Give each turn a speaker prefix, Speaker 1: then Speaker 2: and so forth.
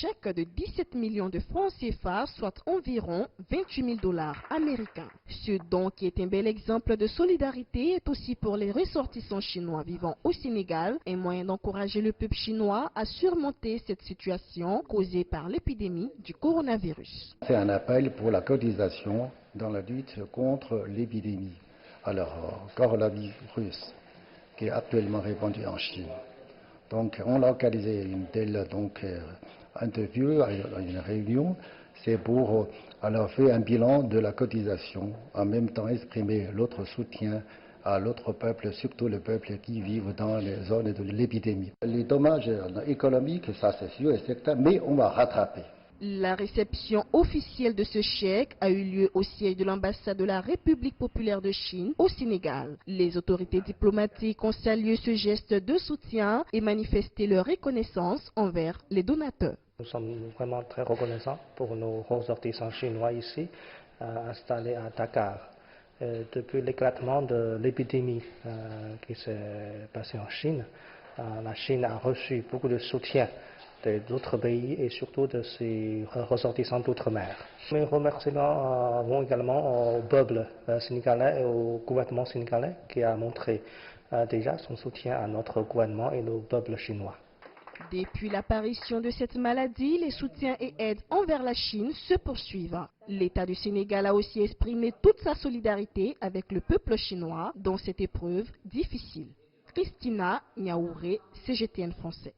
Speaker 1: chèque de 17 millions de francs CFA, soit environ 28 000 $ américains. Ce don, qui est un bel exemple de solidarité, est aussi pour les ressortissants chinois vivant au Sénégal un moyen d'encourager le peuple chinois à surmonter cette situation causée par l'épidémie du coronavirus.
Speaker 2: C'est un appel pour la cotisation dans la lutte contre l'épidémie. Alors, coronavirus qui est actuellement répandu en Chine. Donc, on a organisé une telle interview, une réunion, c'est pour alors faire un bilan de la cotisation, en même temps exprimer notre soutien à l'autre peuple, surtout le peuple qui vit dans les zones de l'épidémie. Les dommages économiques, ça c'est sûr et certain, mais on va rattraper.
Speaker 1: La réception officielle de ce chèque a eu lieu au siège de l'ambassade de la République populaire de Chine au Sénégal. Les autorités diplomatiques ont salué ce geste de soutien et manifesté leur reconnaissance envers les donateurs.
Speaker 3: Nous sommes vraiment très reconnaissants pour nos ressortissants chinois ici, installés à Dakar. Depuis l'éclatement de l'épidémie qui s'est passée en Chine, la Chine a reçu beaucoup de soutien d'autres pays et surtout de ses ressortissants d'outre-mer. Mes remerciements vont également au peuple sénégalais et au gouvernement sénégalais qui a montré déjà son soutien à notre gouvernement et au peuple chinois.
Speaker 1: Depuis l'apparition de cette maladie, les soutiens et aides envers la Chine se poursuivent. L'État du Sénégal a aussi exprimé toute sa solidarité avec le peuple chinois dans cette épreuve difficile. Christina Niaouré, CGTN français.